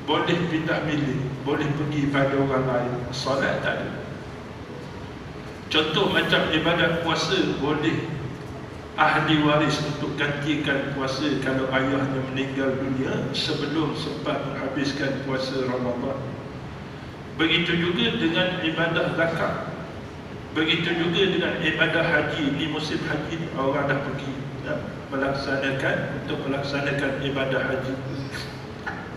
boleh pindah milik, boleh pergi pada orang lain. Solat tak ada. Contoh macam ibadat puasa, boleh ahli waris untuk gantikan puasa kalau ayahnya meninggal dunia sebelum sempat menghabiskan puasa Ramadan. Begitu juga dengan ibadah zakat. Begitu juga dengan ibadah haji. Di musim haji ni orang dah pergi untuk melaksanakan ibadah haji.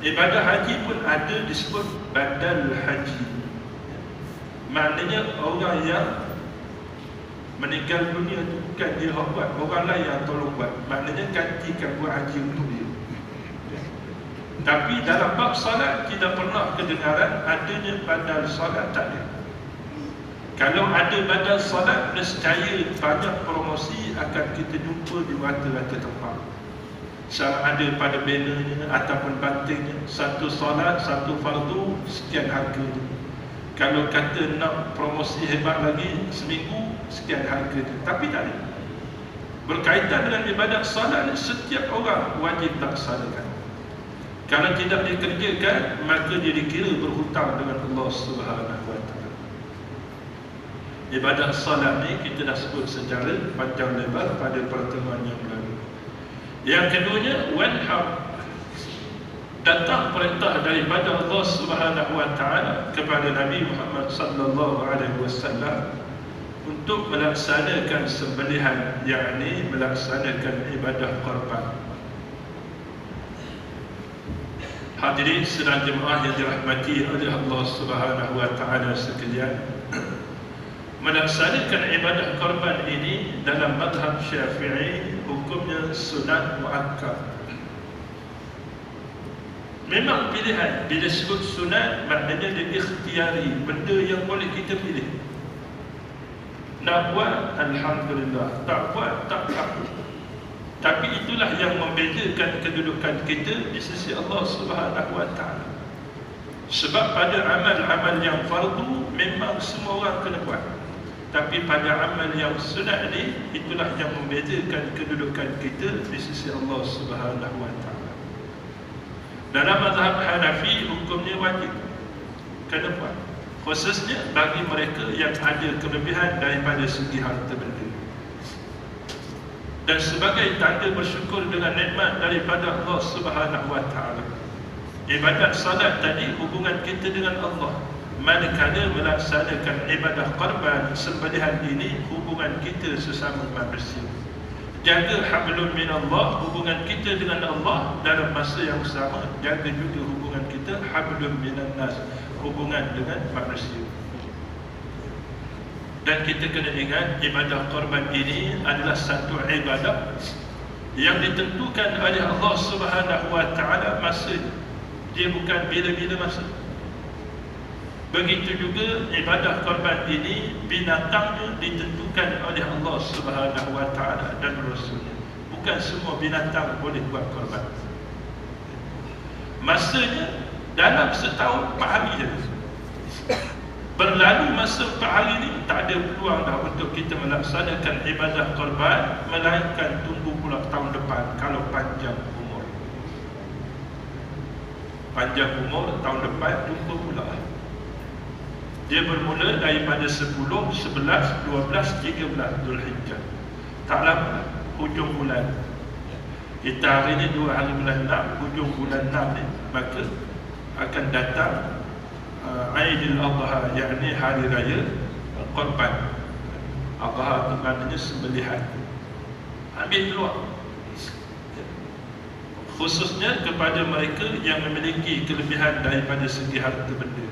Ibadah haji pun ada disebut badal haji. Maknanya orang yang meninggal dunia itu bukan dia yang buat, orang lain yang tolong buat. Maknanya gantikan buat haji untuk dia. Tapi dalam bab salat tidak pernah kedengaran adanya badal salat, tak ada. Kalau ada badal salat, nescaya banyak promosi akan kita jumpa di rata-rata tempat. Sama ada pada bannernya ataupun bantingnya, satu salat, satu fardu, sekian harganya. Kalau kata nak promosi hebat lagi, seminggu sekian harganya. Tapi tak ada. Berkaitan dengan ibadat salat, setiap orang wajib laksanakan. Kalau tidak dikerjakan, maka dia dikira berhutang dengan Allah Subhanahu wa taala. Ibadat salat ni kita dah sebut secara panjang lebar pada pertemuan yang lalu. Yang keduanya, wanhar. Datang perintah daripada Allah Subhanahu wa taala kepada Nabi Muhammad sallallahu alaihi wasallam untuk melaksanakan sembelihan, yakni melaksanakan ibadah korban. Hadirin sedang jemaah yang dirahmati oleh Allah Subhanahu wa taala sekalian, melaksanakan ibadah korban ini dalam mazhab Syafi'i hukumnya sunat muakkad. Memang pilihan. Bila sebut sunat, maknanya dia ikhtiari, benda yang boleh kita pilih. Nak buat, alhamdulillah. Tak buat, tak apa. Tapi itulah yang membezakan kedudukan kita di sisi Allah Subhanahu wa taala. Sebab pada amal-amal yang fardu memang semua orang kena buat. Tapi pada amal yang sunat ni, itulah yang membezakan kedudukan kita di sisi Allah Subhanahu wa taala. Dalam mazhab Hanafi, hukumnya wajib, kena buat, khususnya bagi mereka yang ada kelebihan daripada segi harta benda. Dan sebagai tanda bersyukur dengan nikmat daripada Allah Subhanahu wa taala, ibadat salat tadi hubungan kita dengan Allah. Manakala melaksanakan ibadah korban, sembelihan ini hubungan kita sesama manusia. Jaga hablum minallah, hubungan kita dengan Allah dalam masa yang sama. Jaga juga hubungan kita hablum minannas, hubungan dengan manusia. Dan kita kena ingat, ibadah korban ini adalah satu ibadah yang ditentukan oleh Allah Subhanahu wa taala masanya. Dia bukan bila-bila masa. Begitu juga ibadah korban ini, binatangnya ditentukan oleh Allah Subhanahu wa taala dan Rasulnya. Bukan semua binatang boleh buat korban. Masanya dalam setahun 4 hari je. Berlalu masa 4 hari ni, tak ada peluang dah untuk kita melaksanakan ibadah korban, melainkan tunggu pula tahun depan kalau panjang umur. Panjang umur tahun depan tunggu pula. Dia bermula daripada 10, 11, 12, 13 Zulhijjah. Tak lama, hujung bulan. Kita hari ni 2 hari bulan 6, hujung bulan 6 ni, maka akan datang Aidil Adha, yakni hari raya korban. Adha itu maknanya sembelihan. Ambil peluang, khususnya kepada mereka yang memiliki kelebihan daripada segi harta benda.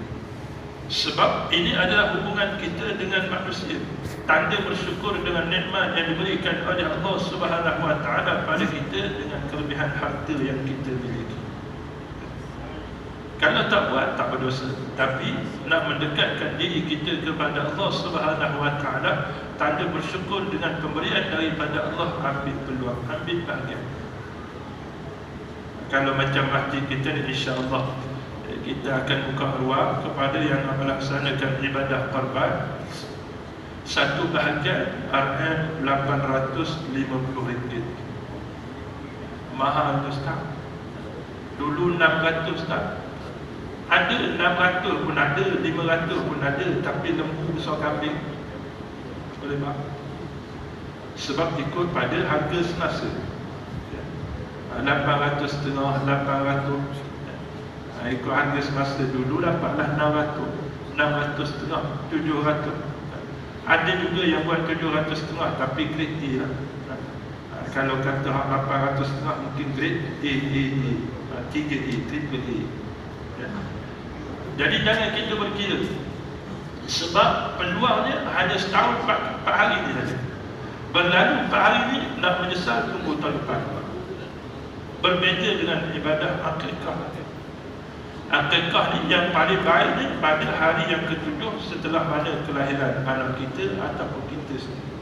Sebab ini adalah hubungan kita dengan manusia. Tanda bersyukur dengan nikmat yang diberikan oleh Allah Subhanahu wa taala pada kita dengan kelebihan harta yang kita miliki. Kalau tak buat, tak berdosa. Tapi nak mendekatkan diri kita kepada Allah Subhanahu wa taala, tanda bersyukur dengan pemberian daripada Allah, ambil peluang, ambil bahagian. Kalau macam mahdi kita ni, insya-Allah kita akan buka ruang kepada yang melaksanakan ibadah korban. Satu bahagian RM850. Mahal tu Ustaz. Dulu 600 tak? Ada 600 pun ada, 500 pun ada, tapi lembu besar kambing. Boleh tak? Sebab ikut pada harga semasa. 800 setengah, 800. Ikut harga semasa dulu dapatlah 600 setengah, 700. Ada juga yang buat 700 setengah tapi grade A lah. Kalau kata 800 setengah mungkin grade A, 3A, triple A. Jadi jangan kita berkira, sebab peluangnya hanya setahun 4 hari ni saja. Berlalu 4 hari ni nak menyesal tunggu tahun depan. Berbeza dengan ibadah akikah. Akikah ni yang paling baik ni pada hari yang ke-7 setelah mana kelahiran anak kita ataupun kita sendiri.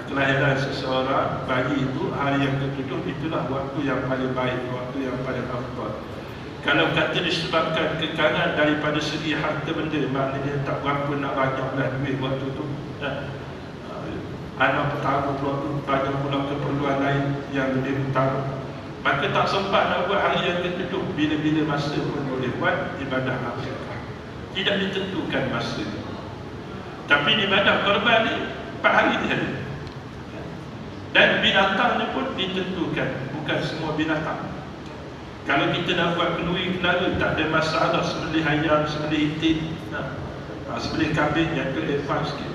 Kelahiran seseorang bayi itu hari yang ke-7, itulah waktu yang paling baik, waktu yang paling afdal. Kalau kata disebabkan kekangan daripada segi harta benda, maknanya tak berapa nak banyaklah duit waktu tu. Anak pertama waktu banyak pula keperluan lain yang lebih utama, maka tak sempat nak buat hari yang ke-7. Bila-bila masa pun boleh buat ibadah akikah. Tidak ditentukan masa. Tapi ibadah korban ni 4 hari dia ada. Dan binatangnya pun ditentukan, bukan semua binatang. Kalau kita nak buat kenduri kenara, tak ada masalah sembelih ayam, sembelih itik, sembelih kambing yang tu advance sikit.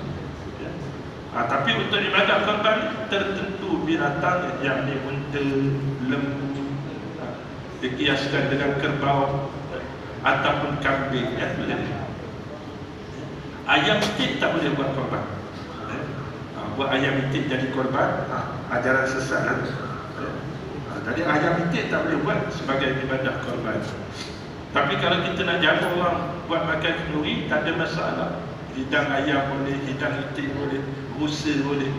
Tapi untuk ibadah korban tertentu binatang yang ni unta, lembu, dikiaskan dengan kerbau ataupun kambing yang boleh. Ayam itik tak boleh buat korban. Buat ayam itik jadi korban, ajaran sesat lah. Jadi ayam itik tak boleh buat sebagai ibadah korban. Tapi kalau kita nak jaga orang buat makan kenduri, tak ada masalah. Hidang ayam boleh, hidang itik boleh, rusa boleh.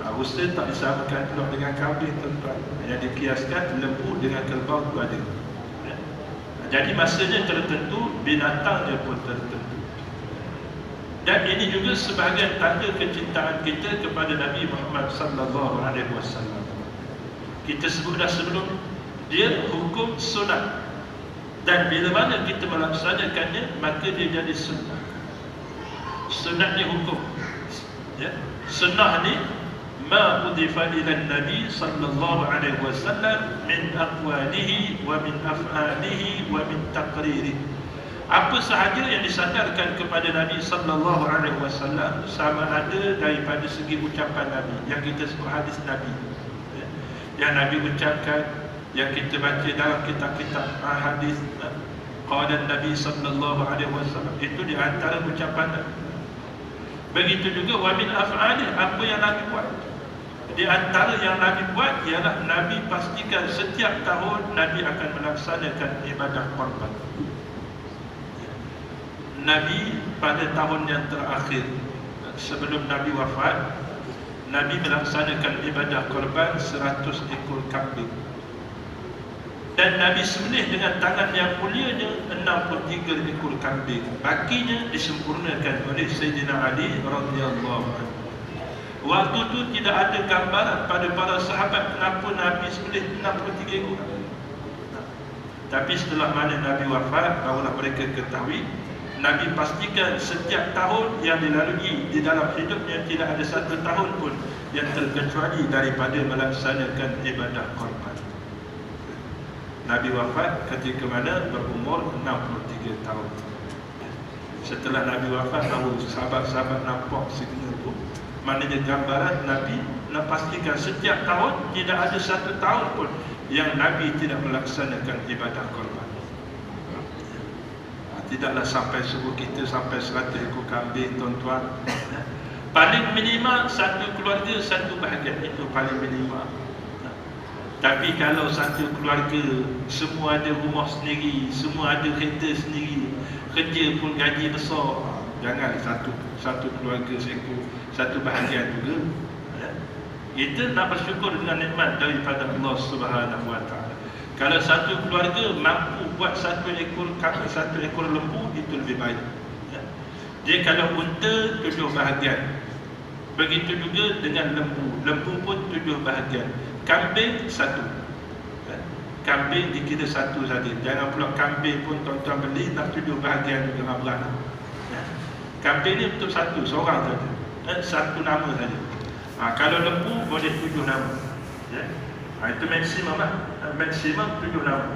Rusa tak disamakan pula dengan kambing, tuan-tuan. Yang dikiaskan lembu dengan kerbau tu ada. Jadi masanya tertentu, binatangnya pun tertentu. Dan ini juga sebahagian tanda kecintaan kita kepada Nabi Muhammad sallallahu alaihi wasallam. Kita sebut dah sebelum, dia hukum sunat. Dan bila mana kita melaksanakannya, maka dia jadi sunnah. Sunat ni hukum. Ya. Sunnah ni ma udifa ila Nabi sallallahu alaihi wasallam min aqwalihi wa min af'alihi wa min taqririhi. Apa sahaja yang disandarkan kepada Nabi sallallahu alaihi wasallam, sama ada daripada segi ucapan Nabi yang kita sebut hadis Nabi, yang Nabi ucapkan, yang kita baca dalam kitab-kitab hadis, qala Nabi sallallahu alaihi wasallam, itu di antara ucapan Nabi. Begitu juga wa min af'ali, apa yang Nabi buat. Di antara yang Nabi buat ialah Nabi pastikan setiap tahun Nabi akan melaksanakan ibadah korban. Nabi pada tahun yang terakhir sebelum Nabi wafat, Nabi melaksanakan ibadah korban 100 ekor kambing. Dan Nabi sembelih dengan tangan yang mulianya 63 ekor kambing. Bakinya disempurnakan oleh Sayyidina Ali radhiyallahu anhu. Waktu itu tidak ada gambaran pada para sahabat kenapa Nabi sembelih 63 ekor. Tapi setelah mana Nabi wafat, barulah mereka ketahui Nabi pastikan setiap tahun yang dilalui di dalam hidupnya tidak ada satu tahun pun yang terkecuali daripada melaksanakan ibadah korban. Nabi wafat ketika mana berumur 63 tahun. Setelah Nabi wafat, baru sahabat-sahabat nampak signal itu. Maknanya gambaran Nabi nak pastikan setiap tahun tidak ada satu tahun pun yang Nabi tidak melaksanakan ibadah korban. Tidaklah sampai subuh kita sampai 100 ekor kambing, tuan-tuan. Paling minimal satu keluarga satu bahagian, itu paling minimal. Tapi kalau satu keluarga semua ada rumah sendiri, semua ada kereta sendiri, kerja pun gaji besar, jangan satu keluarga seekor, satu bahagian juga. Kita nak bersyukur dengan nikmat daripada Allah Subhanahu Wa Taala. Kalau satu keluarga mampu buat 1 ekor kambing, 1 ekor lembu, itu lebih baik. Jadi kalau unta 7 bahagian, begitu juga dengan lembu. Lembu pun 7 bahagian. Kambing 1. kambing dikira satu saja. Jangan pula kambing pun tuan-tuan beli nak 7 bahagian juga beranak. Kambing ni betul satu, seorang saja. Satu nama saja. Kalau lembu boleh 7 nama. Itu maksimum lah. Maksimum 7 nama.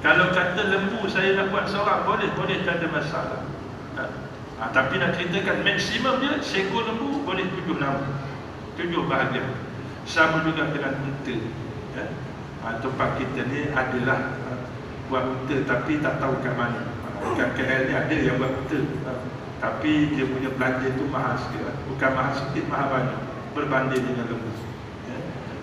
Kalau kata lembu saya nak buat seorang, boleh, tak ada masalah. Tapi nak ceritakan maksimum dia, seekor lembu boleh 7 nama, 7 bahagian. Sama juga dengan unta. Tempat kita ni adalah buat unta tapi tak tahu kat mana. Kat KL ni ada yang buat unta, tapi dia punya belanja tu mahal sikit. Bukan mahal sikit, mahal banyak berbanding dengan lembu.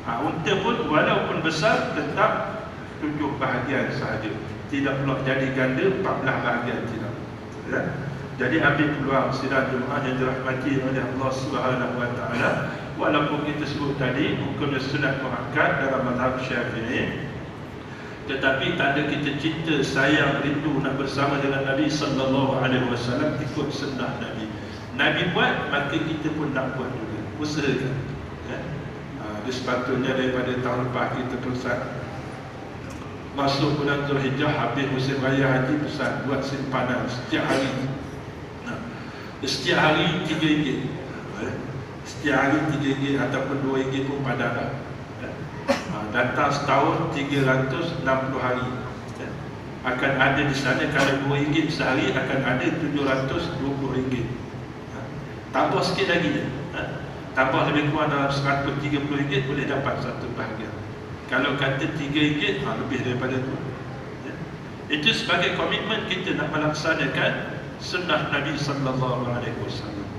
Unta pun walaupun besar tetap 7 bahagian sahaja. Tidak pula jadi ganda 14 bahagian, tidak. Jadi ambil peluang sidang Jumaat yang dirahmati oleh Allah Subhanahu wa taala. Walaupun kita sebut tadi hukum sunat muakkad dalam mazhab Syafi'i, tetapi tanda kita cinta, sayang, rindu nak bersama dengan Nabi sallallahu alaihi wasallam, ikut sunnah Nabi. Nabi buat, maka kita pun nak buat juga. Usahakan. Dia sepatutnya daripada tahun lepas kita pesan masuk bulan Zulhijjah, habis musim raya haji, pesan buat simpanan setiap hari. Setiap hari RM3. Setiap hari RM3 ataupun RM2 pun padanlah. Datang setahun 360 hari. Akan ada di sana, kalau RM2 sehari akan ada RM720. Tambah sikit lagi je. Tambah lebih kurang dalam RM130 boleh dapat satu bahagian. Kalau kata RM3, lebih daripada itu. Itu sebagai komitmen kita nak melaksanakan sunnah Nabi sallallahu alaihi wasallam.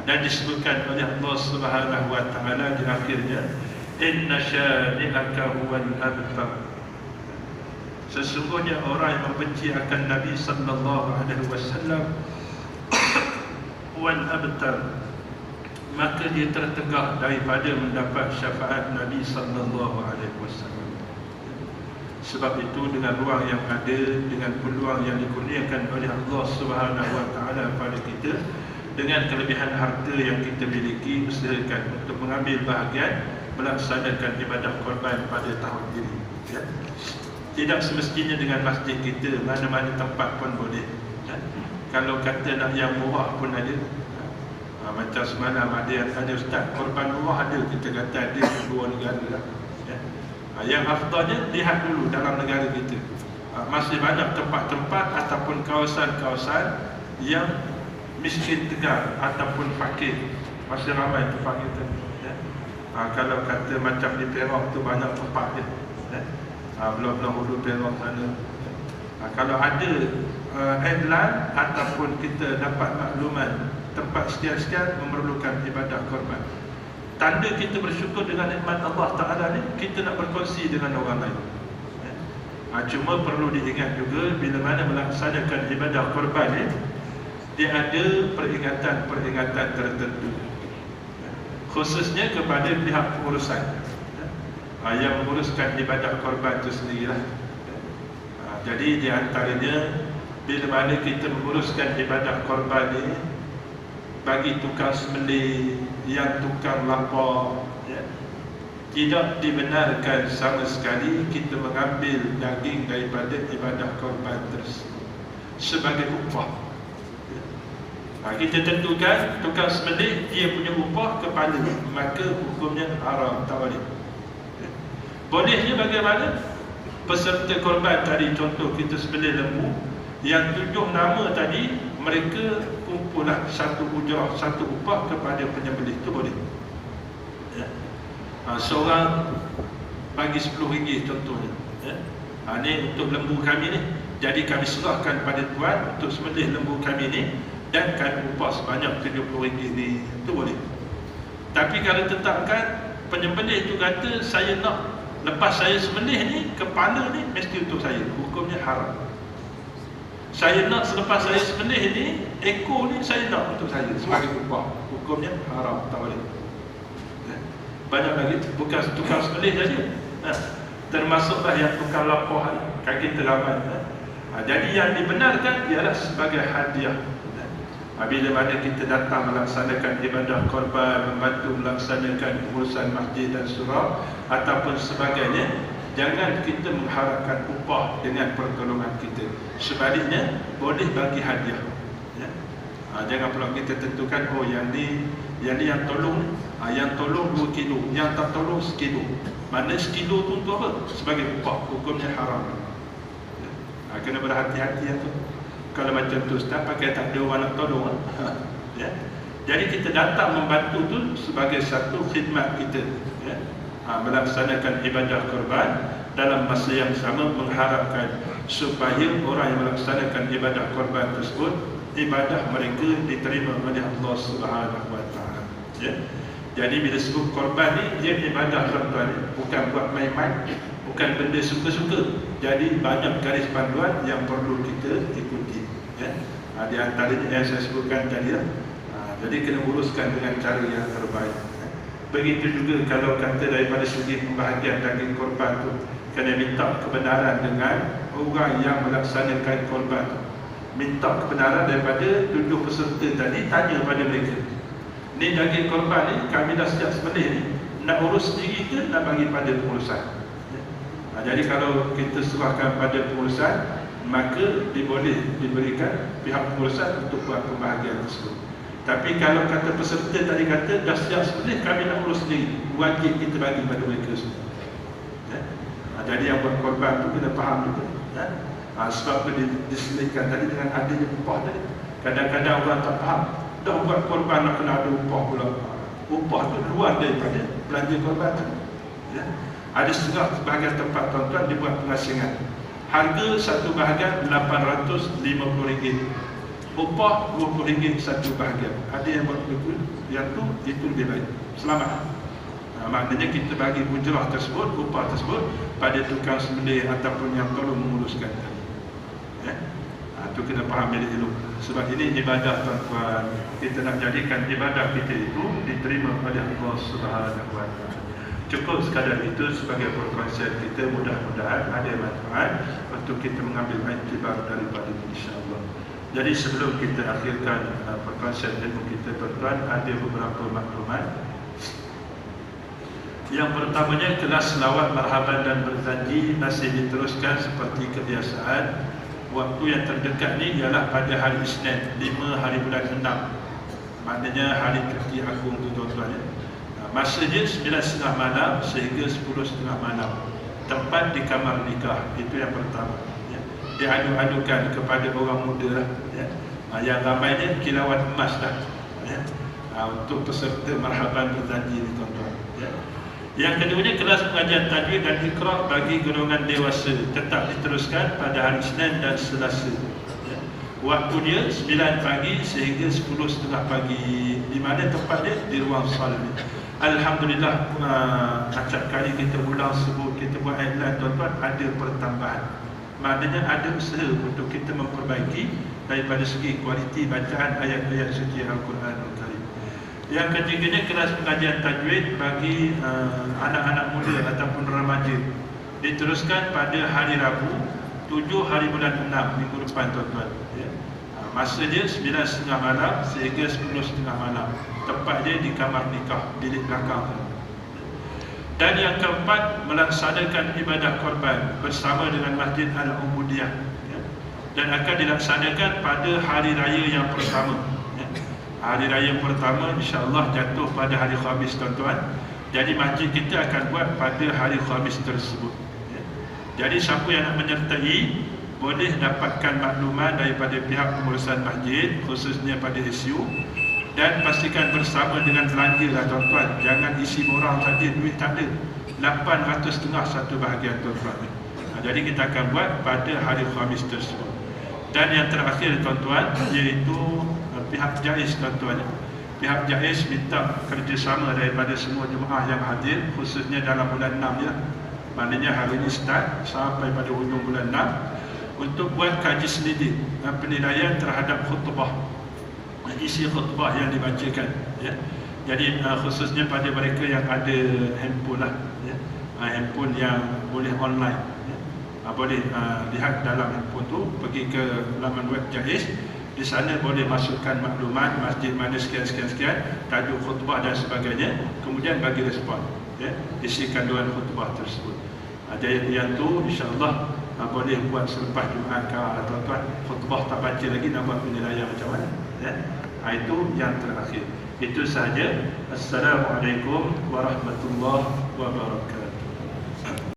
Dan disebutkan oleh Allah Subhanahu wa taala di akhirnya, inna syani'aka huwal abtar. Sesungguhnya orang yang membenci akan Nabi sallallahu alaihi wasallam wal abtar, maka dia tertegah daripada mendapat syafaat Nabi sallallahu alaihi wasallam. Sebab itu dengan ruang yang ada, dengan peluang yang dikurniakan oleh Allah Subhanahu wa taala pada kita, dengan kelebihan harta yang kita miliki, usahakan untuk mengambil bahagian melaksanakan ibadah korban pada tahun ini. Tidak semestinya dengan masjid kita, mana-mana tempat pun boleh. Kalau kata nak yang murah pun ada. Macam semalam ada ustaz, korban murah ada, kita kata ada di luar negara lah. Yang afdalnya lihat dulu dalam negara kita. Masih banyak tempat-tempat ataupun kawasan-kawasan yang miskin tegar ataupun fakir. Masih ramai tempat kita. Kalau kata macam di Perak tu banyak tempat dia. Belah-belah hulu Perak sana. Kalau ada headline ataupun kita dapat makluman tempat sekian-sekian memerlukan ibadah korban, tanda kita bersyukur dengan nikmat Allah Ta'ala ni, kita nak berkongsi dengan orang lain. Cuma perlu diingat juga, bila mana melaksanakan ibadah korban ni, dia ada peringatan-peringatan tertentu, khususnya kepada pihak pengurusan yang menguruskan ibadah korban itu sendirilah. Jadi di antaranya, bila mana kita menguruskan ibadah korban ni, bagi tukang sembelih, yang tukang lapar, tidak dibenarkan sama sekali kita mengambil daging daripada ibadah korban tersebut sebagai upah. Kita tentukan tukang sembelih dia punya upah kepala, maka hukumnya haram, tak boleh. Bolehnya bagaimana? Peserta korban tadi, contoh kita sembelih lembu, yang 7 nama tadi, mereka kumpulah satu ujrah, satu upah kepada penyembelih, itu boleh. Seorang bagi RM10 contohnya. Ini untuk lembu kami ni, jadi kami serahkan pada tuan untuk sembelih lembu kami ni, dan kami upah sebanyak RM70 ni, itu boleh. Tapi kalau tetapkan penyembelih itu kata, saya nak lepas saya sembelih ni, kepala ni mesti untuk saya, hukumnya haram. Saya nak selepas saya sembelih ni, ekor ni saya nak untuk saya sebagai upah, hukumnya haram, tak boleh. Banyak lagi, bukan tukang sembelih saja, termasuklah yang tukang lapar, kaki teraman. Jadi yang dibenarkan ialah sebagai hadiah. Bila mana kita datang melaksanakan ibadah korban, membantu melaksanakan urusan masjid dan surau ataupun sebagainya, Jangan kita mengharapkan upah dengan pertolongan kita. Sebaliknya, boleh bagi hadiah. Ya. Jangan pula kita tentukan, oh yang ni yang tolong, yang tolong 2 kilo, yang tak tolong 1 kilo. Mana 1 kilo tu untuk apa? Sebagai upah, hukumnya haram. Ya. Kena berhati-hati tu. Kalau macam tu Ustaz, pakai tak ada orang nak tolong. Ya. Jadi kita datang membantu tu sebagai satu khidmat kita, ya. Melaksanakan ibadah korban dalam masa yang sama mengharapkan supaya orang yang melaksanakan ibadah korban tersebut, ibadah mereka diterima oleh Allah Subhanahu Wa Taala. Ya. Jadi bila sebut korban ni, dia ibadah tuan-tuan, bukan buat main-main, bukan benda suka-suka. Jadi banyak garis panduan yang perlu kita ikuti. Ya. Di antaranya yang saya sebutkan tadi, jadi kena uruskan dengan cara yang terbaik. Begitu juga kalau kata daripada segi pembahagian daging korban tu, kena minta kebenaran dengan orang yang melaksanakan korban tu. Minta kebenaran daripada 7 peserta tadi, tanya pada mereka, ni daging korban ni kami dah sejak sembelih ni, nak urus sendiri ke nak bagi pada pengurusan? Jadi kalau kita serahkan pada pengurusan, maka boleh diberikan pihak pengurusan untuk buat pembahagian tersebut. Tapi kalau kata peserta tadi kata dah sejak sembelih kami nak urus sendiri, wajib kita bagi pada mereka semua. Ya? Jadi yang buat korban tu kena faham juga. Ya? Sebab tu disebutkan tadi dengan adanya upah tadi. Kadang-kadang orang tak faham, dah buat korban nak kena ada upah pula. Upah tu luar daripada belanja korban tu. Ya? Ada setengah bahagian tempat tuan-tuan dibuat pengasingan. Harga satu bahagian RM850. Upah RM20 satu bahagian. Ada yang buat betul, yang tu itu lebih baik. Selamat. Maknanya kita bagi ujrah tersebut, upah tersebut pada tukang sembelih ataupun yang tolong menguruskan tadi. Ya? Itu kena faham dari dulu. Sebab ini ibadah tuan-tuan. Kita nak jadikan ibadah kita itu diterima oleh Allah Subhanahu Wa Taala. Cukup sekadar itu sebagai perkongsian kita. Mudah-mudahan ada manfaat untuk kita mengambil iktibar daripada insya-Allah. Jadi sebelum kita akhirkan perkongsian ilmu kita tuan-tuan, ada beberapa maklumat. Yang pertamanya, kelas selawat marhaban dan berjanji masih diteruskan seperti kebiasaan. Waktu yang terdekat ni ialah pada hari Isnin 5 hari bulan 6. Maknanya hari cuti agung tu tuan-tuan. Masanya 9.30 malam sehingga 10.30 malam. Tempat di kamar nikah. Itu yang pertama. Diadu-adukan kepada orang muda lah, ya. Yang ramainya kilauan emas dah, ya. Untuk peserta marhaban berjanji ni tuan-tuan, ya. Yang keduanya, kelas pengajian tajwid dan iqra bagi golongan dewasa tetap diteruskan pada hari Isnin dan Selasa, ya. Waktu dia 9 pagi sehingga 10.30 pagi. Di mana tempat dia? Di ruang salmi. Alhamdulillah, acap kali kita ulang sebut, kita buat iklan tuan-tuan, ada pertambahan. Maknanya ada usaha untuk kita memperbaiki daripada segi kualiti bacaan ayat-ayat suci Al-Quranul Karim. Yang ketiganya, kelas pengajian tajwid bagi anak-anak muda ataupun remaja diteruskan pada hari Rabu 7 hari bulan 6 minggu depan tuan-tuan, ya. Masa dia 9.30 malam sehingga 10.30 malam. Tempat dia di kamar nikah, bilik belakang. Dan yang keempat, melaksanakan ibadah korban bersama dengan Masjid Al-Ubudiyah, ya. Dan akan dilaksanakan pada hari raya yang pertama, ya. Hari raya pertama insya-Allah jatuh pada hari Khamis tuan-tuan. Jadi masjid kita akan buat pada hari Khamis tersebut, ya. Jadi siapa yang nak menyertai boleh dapatkan maklumat daripada pihak pengurusan masjid, khususnya pada SU. Dan pastikan bersama dengan belanja lah tuan-tuan. Jangan isi borang saja, duit tak ada. 850 satu bahagian tuan-tuan. Jadi kita akan buat pada hari Khamis tersebut. Dan yang terakhir tuan-tuan, iaitu pihak JAIS tuan-tuan. Pihak JAIS minta kerjasama daripada semua jemaah yang hadir, khususnya dalam bulan 6 ya. Maknanya hari ini start sampai pada hujung bulan 6, untuk buat kaji selidik penilaian terhadap khutbah, isi khutbah yang dibacakan, ya. Jadi khususnya pada mereka yang ada handphone lah, ya. Handphone yang boleh online, ya. Boleh lihat dalam handphone tu, pergi ke laman web JAIS. Di sana boleh masukkan maklumat masjid mana sekian-sekian, tajuk khutbah dan sebagainya. Kemudian bagi respon, ya, isi kandungan khutbah tersebut. Jadi yang tu insya-Allah boleh buat selepas Jumaat kalau tuan-tuan khutbah tak baca lagi nak buat penilaian macam mana, ya. Itu yang terakhir. Itu saja. Assalamualaikum warahmatullahi wabarakatuh.